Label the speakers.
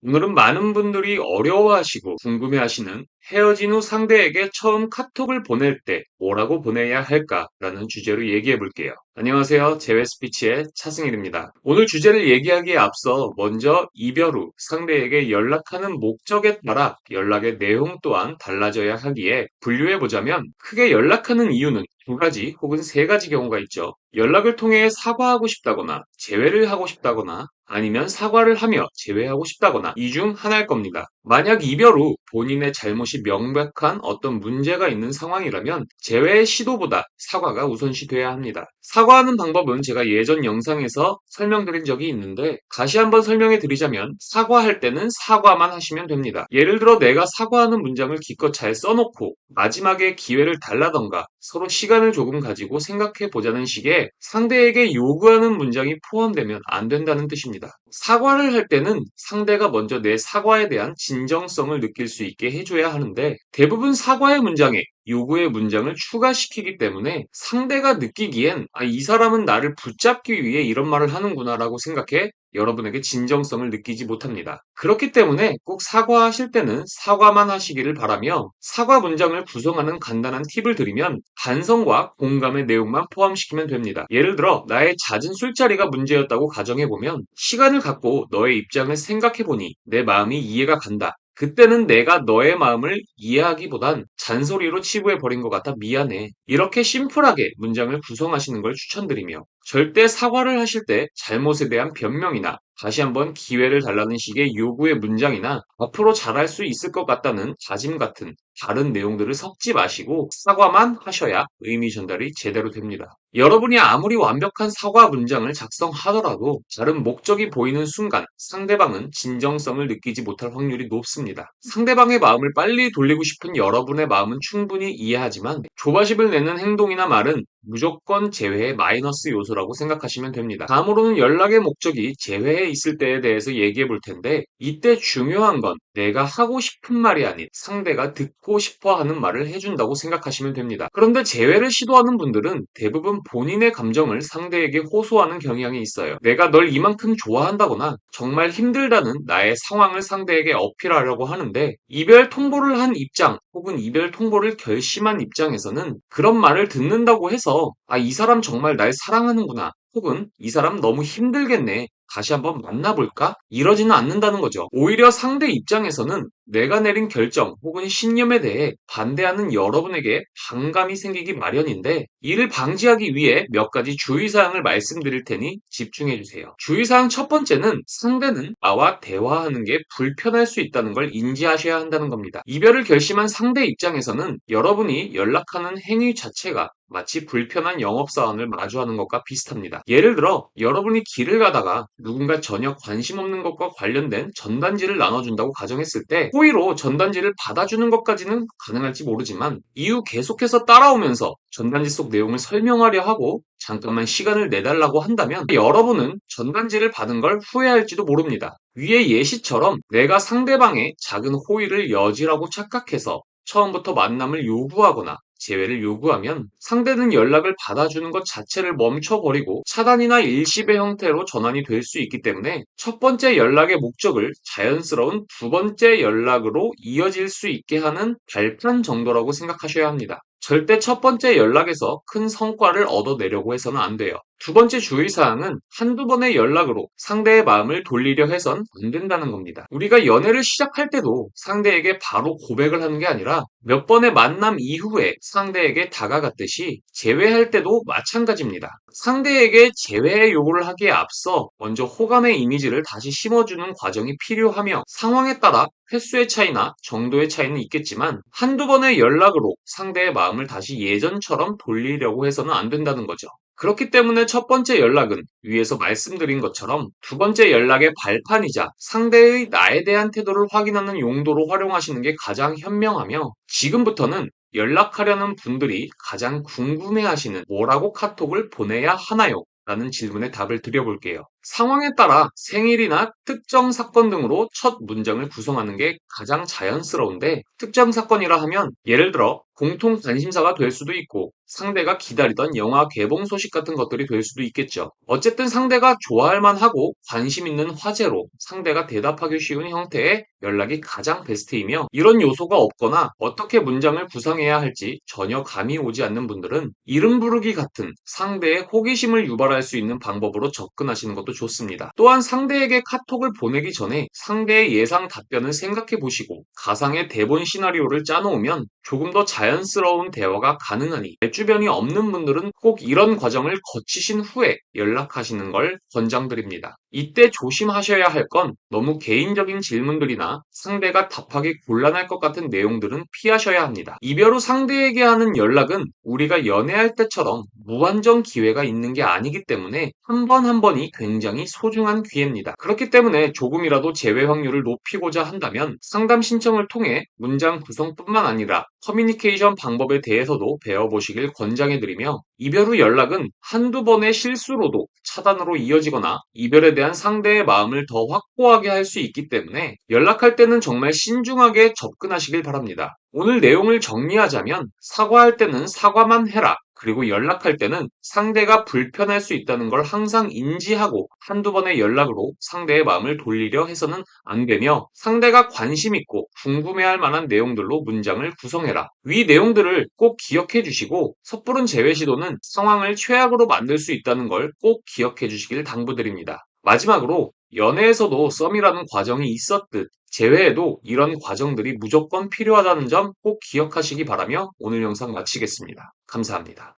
Speaker 1: 오늘은 많은 분들이 어려워하시고 궁금해하시는 헤어진 후 상대에게 처음 카톡을 보낼 때 뭐라고 보내야 할까라는 주제로 얘기해 볼게요. 안녕하세요. 제외스피치의 차승일입니다. 오늘 주제를 얘기하기에 앞서 먼저 이별 후 상대에게 연락하는 목적에 따라 연락의 내용 또한 달라져야 하기에 분류해 보자면 크게 연락하는 이유는 두 가지 혹은 세 가지 경우가 있죠. 연락을 통해 사과하고 싶다거나 재회를 하고 싶다거나 아니면 사과를 하며 재회하고 싶다거나 이 중 하나일 겁니다. 만약 이별 후 본인의 잘못이 명백한 어떤 문제가 있는 상황이라면 재회의 시도보다 사과가 우선시돼야 합니다. 사과하는 방법은 제가 예전 영상에서 설명드린 적이 있는데 다시 한번 설명해 드리자면 사과할 때는 사과만 하시면 됩니다. 예를 들어 내가 사과하는 문장을 기껏 잘 써놓고 마지막에 기회를 달라던가 서로 시간을 조금 가지고 생각해 보자는 식의 상대에게 요구하는 문장이 포함되면 안 된다는 뜻입니다. 사과를 할 때는 상대가 먼저 내 사과에 대한 진정성을 느낄 수 있게 해줘야 하는데 대부분 사과의 문장에 요구의 문장을 추가시키기 때문에 상대가 느끼기엔 이 사람은 나를 붙잡기 위해 이런 말을 하는구나라고 생각해 여러분에게 진정성을 느끼지 못합니다. 그렇기 때문에 꼭 사과하실 때는 사과만 하시기를 바라며 사과 문장을 구성하는 간단한 팁을 드리면 반성과 공감의 내용만 포함시키면 됩니다. 예를 들어 나의 잦은 술자리가 문제였다고 가정해보면 시간을 갖고 너의 입장을 생각해보니 내 마음이 이해가 간다. 그때는 내가 너의 마음을 이해하기보단 잔소리로 치부해버린 것 같아 미안해. 이렇게 심플하게 문장을 구성하시는 걸 추천드리며 절대 사과를 하실 때 잘못에 대한 변명이나 다시 한번 기회를 달라는 식의 요구의 문장이나 앞으로 잘할 수 있을 것 같다는 다짐 같은 다른 내용들을 섞지 마시고 사과만 하셔야 의미 전달이 제대로 됩니다. 여러분이 아무리 완벽한 사과 문장을 작성하더라도 다른 목적이 보이는 순간 상대방은 진정성을 느끼지 못할 확률이 높습니다. 상대방의 마음을 빨리 돌리고 싶은 여러분의 마음은 충분히 이해하지만 조바심을 내는 행동이나 말은 무조건 재회의 마이너스 요소라고 생각하시면 됩니다. 다음으로는 연락의 목적이 재회에 있을 때에 대해서 얘기해 볼 텐데 이때 중요한 건 내가 하고 싶은 말이 아닌 상대가 듣고 싶어 하는 말을 해준다고 생각하시면 됩니다. 그런데 재회를 시도하는 분들은 대부분 본인의 감정을 상대에게 호소하는 경향이 있어요. 내가 널 이만큼 좋아한다거나 정말 힘들다는 나의 상황을 상대에게 어필하려고 하는데 이별 통보를 한 입장 혹은 이별 통보를 결심한 입장에서는 그런 말을 듣는다고 해서 이 사람 정말 날 사랑하는구나 혹은 이 사람 너무 힘들겠네. 다시 한번 만나볼까? 이러지는 않는다는 거죠. 오히려 상대 입장에서는 내가 내린 결정 혹은 신념에 대해 반대하는 여러분에게 반감이 생기기 마련인데 이를 방지하기 위해 몇 가지 주의사항을 말씀드릴 테니 집중해 주세요. 주의사항 첫 번째는 상대는 나와 대화하는 게 불편할 수 있다는 걸 인지하셔야 한다는 겁니다. 이별을 결심한 상대 입장에서는 여러분이 연락하는 행위 자체가 마치 불편한 영업사원을 마주하는 것과 비슷합니다. 예를 들어 여러분이 길을 가다가 누군가 전혀 관심 없는 것과 관련된 전단지를 나눠준다고 가정했을 때 호의로 전단지를 받아주는 것까지는 가능할지 모르지만 이후 계속해서 따라오면서 전단지 속 내용을 설명하려 하고 잠깐만 시간을 내달라고 한다면 여러분은 전단지를 받은 걸 후회할지도 모릅니다. 위의 예시처럼 내가 상대방의 작은 호의를 여지라고 착각해서 처음부터 만남을 요구하거나 재회를 요구하면 상대는 연락을 받아주는 것 자체를 멈춰버리고 차단이나 일시의 형태로 전환이 될 수 있기 때문에 첫 번째 연락의 목적을 자연스러운 두 번째 연락으로 이어질 수 있게 하는 발판 정도라고 생각하셔야 합니다. 절대 첫 번째 연락에서 큰 성과를 얻어내려고 해서는 안 돼요. 두 번째 주의사항은 한두 번의 연락으로 상대의 마음을 돌리려 해선 안 된다는 겁니다. 우리가 연애를 시작할 때도 상대에게 바로 고백을 하는 게 아니라 몇 번의 만남 이후에 상대에게 다가갔듯이 재회할 때도 마찬가지입니다. 상대에게 재회의 요구를 하기에 앞서 먼저 호감의 이미지를 다시 심어주는 과정이 필요하며 상황에 따라 횟수의 차이나 정도의 차이는 있겠지만 한두 번의 연락으로 상대의 마음을 다시 예전처럼 돌리려고 해서는 안 된다는 거죠. 그렇기 때문에 첫 번째 연락은 위에서 말씀드린 것처럼 두 번째 연락의 발판이자 상대의 나에 대한 태도를 확인하는 용도로 활용하시는 게 가장 현명하며 지금부터는 연락하려는 분들이 가장 궁금해하시는 뭐라고 카톡을 보내야 하나요? 라는 질문에 답을 드려볼게요. 상황에 따라 생일이나 특정 사건 등으로 첫 문장을 구성하는 게 가장 자연스러운데, 특정 사건이라 하면 예를 들어 공통 관심사가 될 수도 있고 상대가 기다리던 영화 개봉 소식 같은 것들이 될 수도 있겠죠. 어쨌든 상대가 좋아할 만하고 관심 있는 화제로 상대가 대답하기 쉬운 형태의 연락이 가장 베스트이며, 이런 요소가 없거나 어떻게 문장을 구성해야 할지 전혀 감이 오지 않는 분들은 이름 부르기 같은 상대의 호기심을 유발할 수 있는 방법으로 접근하시는 것도 좋습니다. 또한 상대에게 카톡을 보내기 전에 상대의 예상 답변을 생각해 보시고 가상의 대본 시나리오를 짜놓으면 조금 더 자연스러운 대화가 가능하니, 내 주변이 없는 분들은 꼭 이런 과정을 거치신 후에 연락하시는 걸 권장드립니다. 이때 조심하셔야 할 건 너무 개인적인 질문들이나 상대가 답하기 곤란할 것 같은 내용들은 피하셔야 합니다. 이별 후 상대에게 하는 연락은 우리가 연애할 때처럼 무한정 기회가 있는 게 아니기 때문에 한 번 한 번이 굉장히 소중한 기회입니다. 그렇기 때문에 조금이라도 재회 확률을 높이고자 한다면 상담 신청을 통해 문장 구성뿐만 아니라 커뮤니케이션 방법에 대해서도 배워보시길 권장해드리며, 이별 후 연락은 한두 번의 실수로도 차단으로 이어지거나 이별에 대한 상대의 마음을 더 확고하게 할 수 있기 때문에 연락할 때는 정말 신중하게 접근하시길 바랍니다. 오늘 내용을 정리하자면, 사과할 때는 사과만 해라. 그리고 연락할 때는 상대가 불편할 수 있다는 걸 항상 인지하고 한두 번의 연락으로 상대의 마음을 돌리려 해서는 안 되며, 상대가 관심 있고 궁금해할 만한 내용들로 문장을 구성해라. 위 내용들을 꼭 기억해 주시고, 섣부른 재회 시도는 상황을 최악으로 만들 수 있다는 걸 꼭 기억해 주시길 당부드립니다. 마지막으로, 연애에서도 썸이라는 과정이 있었듯 재회에도 이런 과정들이 무조건 필요하다는 점 꼭 기억하시기 바라며 오늘 영상 마치겠습니다. 감사합니다.